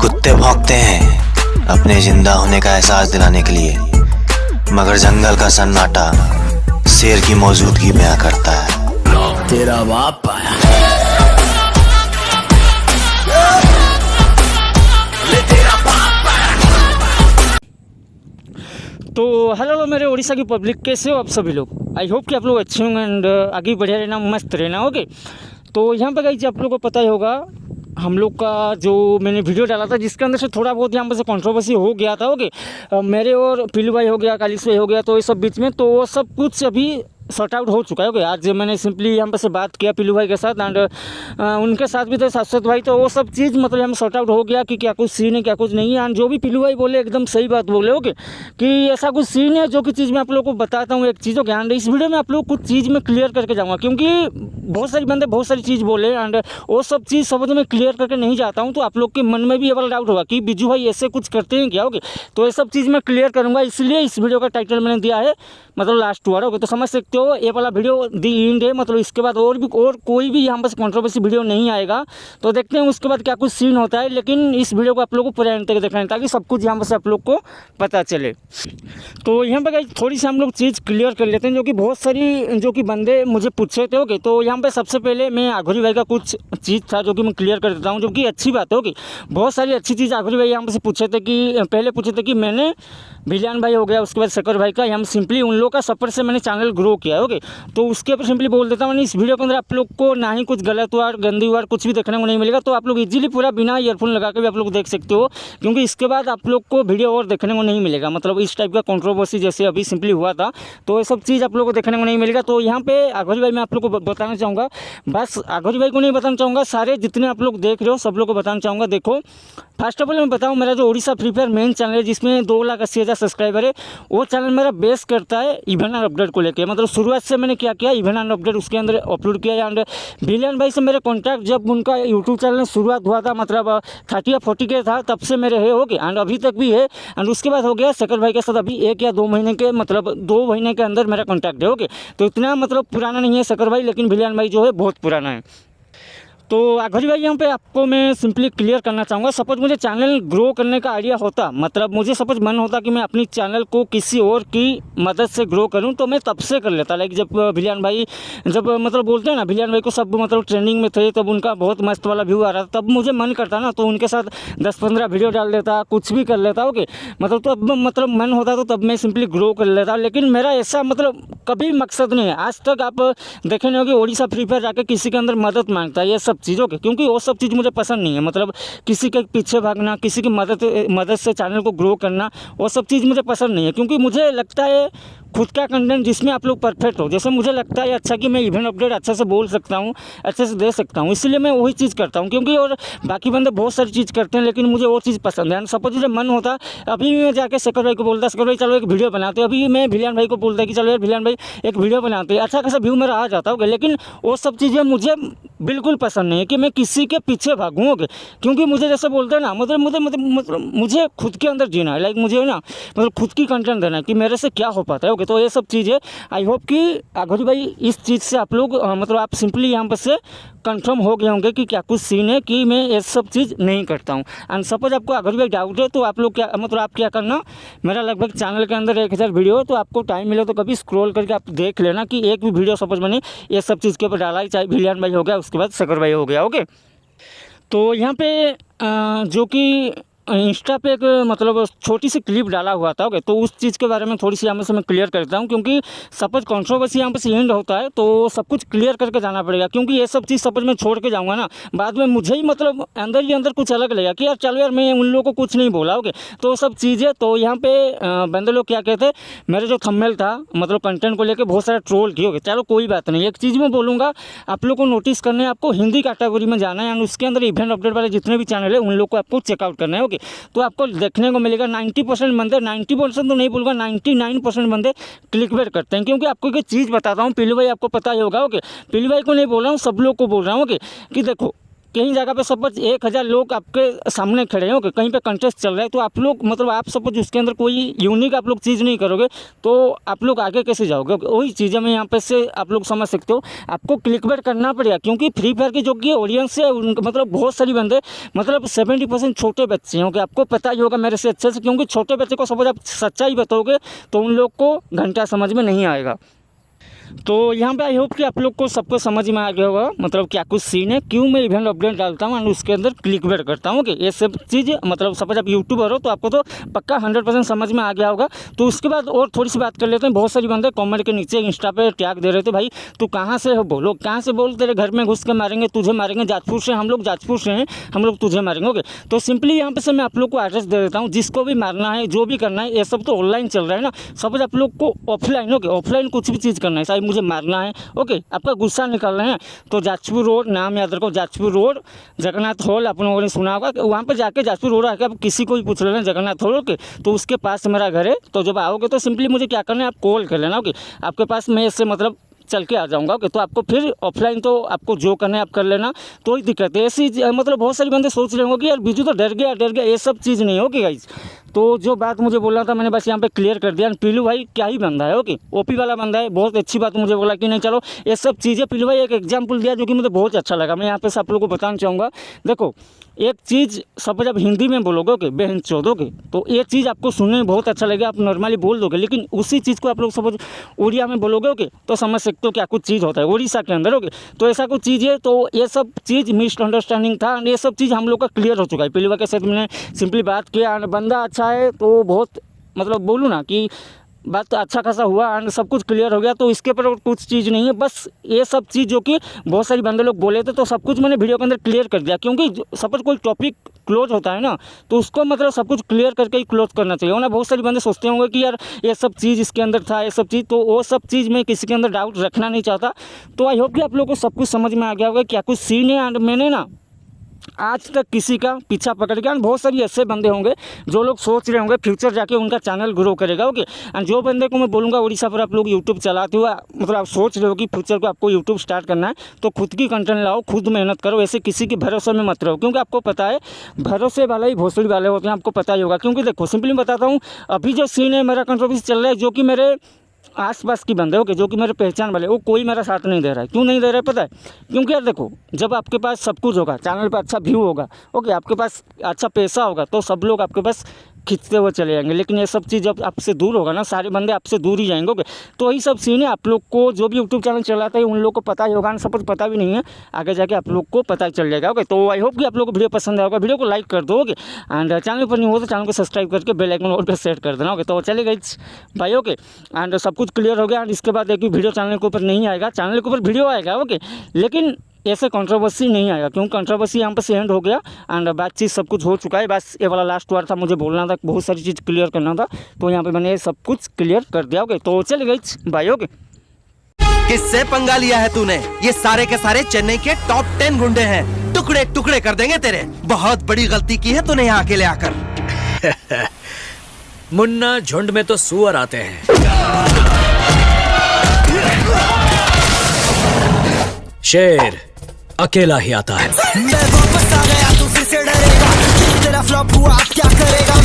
कुत्ते भौंकते हैं अपने जिंदा होने का एहसास दिलाने के लिए, मगर जंगल का सन्नाटा शेर की मौजूदगी बयां करता है। तेरा बाप आया। तो हेलो मेरे उड़ीसा की पब्लिक, कैसे हो आप सभी लोग। आई होप कि आप लोग अच्छे होंगे एंड आगे बढ़िया रहना, मस्त रहना। ओके, तो यहाँ पे गाइस आप लोगों को पता ही होगा हम लोग का जो मैंने वीडियो डाला था जिसके अंदर से थोड़ा बहुत यहाँ पर से कंट्रोवर्सी हो गया था। ओके, मेरे और पीलू भाई हो गया, कालिश भाई हो गया, तो ये सब बीच में तो वो सब कुछ अभी सॉर्ट आउट हो चुका है। ओके, आज मैंने सिंपली यहाँ पर से बात किया पीलू भाई के साथ एंड उनके साथ भी थे शाश्वत भाई, तो वो सब चीज़ मतलब हम सॉर्ट आउट हो गया कि क्या कुछ सीन है क्या कुछ नहीं है। एंड जो भी पीलू भाई बोले एकदम सही बात बोले। ओके, कि ऐसा कुछ सीन है जो कि चीज़ मैं आप लोगों को बताता हूँ। एक चीज़ ज्ञान इस वीडियो में आप लोग कुछ चीज़ में क्लियर करके जाऊँगा, क्योंकि बहुत सारे बंदे बहुत सारी चीज़ बोले एंड वो सब चीज़ समझ में क्लियर करके नहीं जाता हूँ, तो आप लोग के मन में भी ये वाला डाउट होगा कि बिजू भाई ऐसे कुछ करते हैं क्या। ओके, तो ये सब चीज़ मैं क्लियर करूँगा, इसलिए इस वीडियो का टाइटल मैंने दिया है मतलब लास्ट वार। ओके, तो समझ सकते हो ये वाला वीडियो दी एंड है, मतलब इसके बाद और कोई भी यहाँ पर कंट्रोवर्सी वीडियो नहीं आएगा। तो देखते हैं उसके बाद क्या कुछ सीन होता है, लेकिन इस वीडियो को आप लोगों को पूरा एंड तक देखना है ताकि सब कुछ यहाँ पर से आप लोग को पता चले। तो यहाँ पर थोड़ी सी हम लोग चीज़ क्लियर कर लेते हैं, जो कि बहुत सारी जो कि बंदे मुझे पूछे थे। ओके, तो यहाँ पर सबसे पहले मैं आघोरी भाई का कुछ चीज़ था जो कि मैं क्लियर कर देता हूँ, जो कि अच्छी बात है। ओके, बहुत सारी अच्छी चीज़ आघोरी भाई यहाँ पर से पूछे थे कि पहले पूछे थे कि मैंने भिलियान भाई हो गया, उसके बाद शेखर भाई का, हम सिंपली उन लोगों का सपोर्ट से मैंने चैनल ग्रो किया। ओके, तो उसके ऊपर सिंपली बोल देता हूँ, इस वीडियो के अंदर आप लोग को ना ही कुछ गलत वार गंदी वार कुछ भी देखने को नहीं मिलेगा, तो आप लोग इजीली पूरा बिना ईयरफोन लगा के भी आप लोग देख सकते हो, क्योंकि इसके बाद आप लोग को वीडियो और देखने को नहीं मिलेगा। मतलब इस टाइप का कंट्रोवर्सी जैसे अभी सिंपली हुआ था, तो ये सब चीज़ आप लोग को देखने को नहीं मिलेगा। तो यहाँ पे आघोरी भाई मैं आप लोग को बताना चाहूँगा, बस आघोरी भाई को नहीं बताना चाहूँगा, सारे जितने आप लोग देख रहे हो सब लोग को बताना चाहूँगा। देखो, फर्स्ट ऑफ ऑल मैं बताऊँ, मेरा जो Orissa free fire main channel है जिसमें 2,80,000 सब्सक्राइबर है, वो चैनल मेरा बेस करता है इवेंट एंड अपडेट को लेकर। मतलब शुरुआत से मैंने क्या किया, इवेंट एंड अपडेट उसके अंदर अपलोड किया। एंड भिलियन भाई से मेरे कॉन्टैक्ट जब उनका यूट्यूब चैनल शुरुआत हुआ था, मतलब 30 या 40 के था, तब से मेरे है। ओके, एंड अभी तक भी है। एंड उसके बाद हो गया शेखर भाई के साथ अभी 1 या 2 महीने के, मतलब 2 महीने के अंदर मेरा कॉन्टैक्ट है। ओके, तो इतना मतलब पुराना नहीं है शेखर भाई, लेकिन भिलियन भाई जो है बहुत पुराना है। तो आघोरी भाई यहाँ पे आपको मैं सिंपली क्लियर करना चाहूँगा, सपोज मुझे चैनल ग्रो करने का आइडिया होता, मतलब मुझे सपोज मन होता कि मैं अपनी चैनल को किसी और की मदद से ग्रो करूँ, तो मैं तब से कर लेता। लाइक जब भिलियन भाई जब मतलब बोलते हैं ना, भिलियन भाई को सब मतलब ट्रेंडिंग में थे, तब उनका बहुत मस्त वाला व्यू आ रहा था, तब मुझे मन करता ना, तो उनके साथ 10-15 वीडियो डाल देता, कुछ भी कर लेता। ओके, मतलब तो अब मतलब मन होता तो तब मैं सिंपली ग्रो कर लेता, लेकिन मेरा ऐसा मतलब कभी मकसद नहीं है। आज तक आप देखे नहीं होगी उड़ीसा फ्री फायर जाकर किसी के अंदर मदद मांगता है, ये सब चीज़ों के, क्योंकि वो सब चीज़ मुझे पसंद नहीं है। मतलब किसी के पीछे भागना, किसी की मदद से चैनल को ग्रो करना, वो सब चीज़ मुझे पसंद नहीं है, क्योंकि मुझे लगता है खुद का कंटेंट जिसमें आप लोग परफेक्ट हो। जैसे मुझे लगता है अच्छा कि मैं इवेंट अपडेट अच्छे से बोल सकता हूँ, अच्छे से दे सकता हूँ, इसलिए मैं वही चीज़ करता हूँ। क्योंकि और बाकी बंदे बहुत सारी चीज़ करते हैं, लेकिन मुझे वो चीज़ पसंद है। सपोज मुझे मन होता, अभी मैं जाके शेखर भाई को बोलता, शेखर भाई चलो एक वीडियो बनाते, अभी मैं भिलियन भाई को बोलता कि चलो यार भिलियन भाई एक वीडियो बनाते, अच्छा खासा व्यू मेरा आ जाता होगा। लेकिन वो सब चीज़ें मुझे बिल्कुल पसंद नहीं है कि मैं किसी के पीछे भागूँ। ओके, क्योंकि मुझे जैसे बोलते हैं ना, मतलब मुझे खुद के अंदर जीना है। लाइक मुझे ना मतलब खुद की कंटेंट देना है कि मेरे से क्या हो पाता है। ओके, तो ये सब चीज़ है। आई होप कि आघोरी भाई इस चीज़ से आप लोग मतलब आप सिंपली यहाँ पर से कंफर्म हो गए होंगे कि क्या कुछ सीन है, कि मैं ये सब चीज़ नहीं करता हूँ। एंड सपोज आपको आघोरी भाई डाउट है, तो आप लोग क्या मतलब आप क्या करना, मेरा लगभग चैनल के अंदर 1000 वीडियो, तो आपको टाइम मिले तो कभी स्क्रॉल करके आप देख लेना कि एक भी वीडियो सपोज मैंने ये सब चीज़ के ऊपर डाला है, चाहे भिलियन भाई हो गया, उसके बाद शेखर भाई हो गया। ओके, तो यहाँ पे जो कि इंस्टा पे एक मतलब छोटी सी क्लिप डाला हुआ था। ओके, तो उस चीज़ के बारे में थोड़ी सी यहाँ से मैं क्लियर करता हूँ, क्योंकि सपोज कंट्रोवर्सी यहाँ पे से एंड होता है, तो सब कुछ क्लियर करके जाना पड़ेगा। क्योंकि ये सब चीज़ सपोज मैं छोड़ के जाऊँगा ना, बाद में मुझे ही मतलब अंदर ही अंदर कुछ अलग लगेगा कि यार चलो यार मैं उन लोगों को कुछ नहीं बोला। ओके, तो सब चीज़ें तो यहाँ पे बंदे लोग क्या कहते हैं, मेरे जो थंबनेल था मतलब कंटेंट को लेकर बहुत सारा ट्रोल किए। ओके, चलो कोई बात नहीं, एक चीज़ मैं बोलूँगा, आप लोग को नोटिस करना है, आपको हिंदी कैटेगरी में जाना है, एंड उसके अंदर इवेंट अपडेट वाले जितने भी चैनल है उन लोग को आपको चेकआउट करना है। ओके, तो आपको देखने को मिलेगा 90% बंदे, 90% तो नहीं बोलूँगा, 99% बंदे क्लिकबेट करते हैं। क्योंकि आपको एक चीज़ बताता हूँ, पीलू भाई आपको पता ही होगा। ओके, पीलू भाई को नहीं बोल रहा हूँ, सब लोग को बोल रहा हूँ। ओके, कि देखो कहीं जगह पे सपोज 1000 लोग आपके सामने खड़े हैं, ओके, कहीं पे कंटेस्ट चल रहा है, तो आप लोग मतलब आप सपोज उसके अंदर कोई यूनिक आप लोग चीज़ नहीं करोगे तो आप लोग आगे कैसे जाओगे? वही चीज़ें मैं यहाँ पे से आप लोग समझ सकते हो। आपको क्लिकबेट करना पड़ेगा, क्योंकि फ्री फायर की जो कि ऑडियंस है उनका मतलब बहुत सारी बंदे मतलब 70% छोटे बच्चे हैं, ओके, आपको पता ही होगा मेरे से अच्छे से, क्योंकि छोटे बच्चे को सपोज आप सच्चाई बताओगे तो उन लोग को घंटा समझ में नहीं आएगा। तो यहाँ पे आई होप कि आप लोग को सबको समझ में आ गया होगा मतलब क्या कुछ सीन है, क्यों मैं इवेंट अपडेट डालता हूँ और उसके अंदर क्लिकबेट करता हूँ, ओके। ये सब चीज़ मतलब सपोज आप यूट्यूबर हो तो आपको तो पक्का 100% समझ में आ गया होगा। तो उसके बाद और थोड़ी सी बात कर लेते हैं। बहुत सारी बंदे कमेंट के नीचे इंस्टा पे टैग दे रहे थे, भाई तू कहाँ से हो, बोलो कहाँ से, बोल तेरे घर में घुस के मारेंगे, तुझे मारेंगे, जाजपुर से हम लोग जाजपुर से हैं, हम लोग तुझे मारेंगे, ओके। तो सिंपली यहाँ पे से मैं आप लोग को एड्रेस दे देता हूँ, जिसको भी मारना है, जो भी करना है, ये सब तो ऑनलाइन चल रहा है ना। सपोज आप लोग को ऑफलाइन, ओके, ऑफलाइन कुछ भी चीज़ करना है, शायद मुझे मारना है, ओके, आपका गुस्सा निकालना है, तो जाजपुर रोड, नाम याद रखो, जाजपुर रोड जगन्नाथ हॉल, आप लोगों ने सुना होगा, वहाँ पर जाके जाजपुर रोड आके आप किसी को भी पूछ लेना जगन्नाथ हॉल, ओके, तो उसके पास मेरा घर है। तो जब आओगे तो सिंपली मुझे क्या करना है, आप कॉल कर लेना, ओके, आपके पास मैं इससे मतलब चल के आ जाऊँगा, ओके। तो आपको फिर ऑफलाइन तो आपको जो करना है आप कर लेना, तो ही दिक्कत है ऐसी मतलब बहुत सारी बंदे सोच रहे होंगे कि यार बीजू तो डर गया, ये सब चीज़ नहीं होगी गाइज। तो जो बात मुझे बोलना था मैंने बस यहाँ पे क्लियर कर दिया। पीलू भाई क्या ही बंदा है, ओके, ओपी वाला बंदा है, बहुत अच्छी बात मुझे बोला कि नहीं चलो ये सब चीज़ें। पीलू भाई एक एग्जाम्पल दिया जो कि मुझे बहुत अच्छा लगा, मैं यहाँ पे सब लोगों को बताना चाहूँगा। देखो एक चीज़ सपोज आप हिंदी में बोलोगे, ओके, बहन चौधोगे, तो ये चीज़ आपको सुनने में बहुत अच्छा लगेगा, आप नॉर्मली बोल दोगे, लेकिन उसी चीज़ को आप लोग सपोज उड़िया में बोलोगे, ओके, तो समझ सकते हो क्या कुछ चीज़ होता है उड़ीसा के अंदर, ओके। तो ऐसा कुछ चीज़ है, तो ये सब चीज़ मिसअंडरस्टैंडिंग था, ये सब चीज़ हम लोग का क्लियर हो चुका है। पीलू भाई के साथ मैंने सिंपली बात किया, बंदा अच्छा है, तो बहुत मतलब बोलूँ ना कि बात तो अच्छा खासा हुआ एंड सब कुछ क्लियर हो गया। तो इसके ऊपर कुछ चीज़ नहीं है, बस ये सब चीज़ जो कि बहुत सारी बंदे लोग बोले थे, तो सब कुछ मैंने वीडियो के अंदर क्लियर कर दिया, क्योंकि सपोज कोई टॉपिक क्लोज होता है ना, तो उसको मतलब सब कुछ क्लियर करके ही क्लोज करना चाहिए ना। बहुत सारी बंदे सोचते होंगे कि यार ये सब चीज़ इसके अंदर था, ये सब चीज़, तो वो सब चीज़ मैं किसी के अंदर डाउट रखना नहीं चाहता। तो आई होप कि आप लोगों को सब कुछ समझ में आ गया होगा क्या कुछ सीन है। एंड मैंने ना आज तक किसी का पीछा पकड़ के, बहुत सारी ऐसे बंदे होंगे जो लोग सोच रहे होंगे फ्यूचर जाके उनका चैनल ग्रो करेगा, ओके। एंड जो बंदे को मैं बोलूँगा उड़ीसा पर आप लोग यूट्यूब चलाते हुए मतलब आप सोच रहे हो कि फ्यूचर को आपको यूट्यूब स्टार्ट करना है, तो खुद की कंटेंट लाओ, खुद मेहनत करो, ऐसे किसी के भरोसे में मत रहो, क्योंकि आपको पता है भरोसे वाला ही भोसड़ी वाले होते हैं, आपको पता ही होगा। क्योंकि देखो सिंपली बताता हूँ, अभी जो सीन है मेरा कंट्रोवर्सी चल रहा है, जो कि मेरे आसपास की बंदे, ओके, जो कि मेरे पहचान वाले, वो कोई मेरा साथ नहीं दे रहा है। क्यों नहीं दे रहा है पता है? क्योंकि यार देखो, जब आपके पास सब कुछ होगा, चैनल पे अच्छा व्यू होगा, ओके, आपके पास अच्छा पैसा होगा, तो सब लोग आपके पास खींचते हुए चले जाएंगे। लेकिन ये सब चीज़ जब आपसे दूर होगा ना, सारे बंदे आपसे दूर ही जाएंगे, ओके। तो यही सब सीन है। आप लोग को जो भी यूट्यूब चैनल चलाता है उन लोग को पता ही होगा, सब कुछ पता भी नहीं है, आगे जाके आप लोग को पता चल जाएगा, ओके। तो आई होप कि आप लोग को वीडियो पसंद आएगा, वीडियो को लाइक कर दो, ओके। एंड चैनल पर नहीं हो तो चैनल को सब्सक्राइब करके बेल आइकन ऑल पे सेट कर देना, ओके। तो चलेगा भाई, ओके। एंड सब कुछ क्लियर हो गया। एंड इसके बाद एक वीडियो चैनल के ऊपर नहीं आएगा, चैनल के ऊपर वीडियो आएगा, ओके, लेकिन ऐसे कंट्रोवर्सी नहीं आएगा, क्योंकि कंट्रोवर्सी यहाँ पर से एंड हो गया। एंड बातचीत सब कुछ हो चुका है, बस ये वाला लास्ट वार था, मुझे बोलना था, बहुत सारी चीज़ क्लियर करना था, तो यहाँ पे मैंने ये सब कुछ क्लियर कर दिया, ओके। तो चले गई भाई, ओके। किससे पंगा लिया है तूने? ये सारे के सारे चेन्नई के टॉप 10 गुंडे हैं, टुकड़े टुकड़े कर देंगे तेरे। बहुत बड़ी गलती की है तूने यहाँ अकेले आकर। मुन्ना, झुंड में तो सुअर आते हैं, शेर अकेला ही आता है। मैं वापस आ गया, तू फिर से डरेगा, तेरा फ्लॉप हुआ अब क्या करेगा?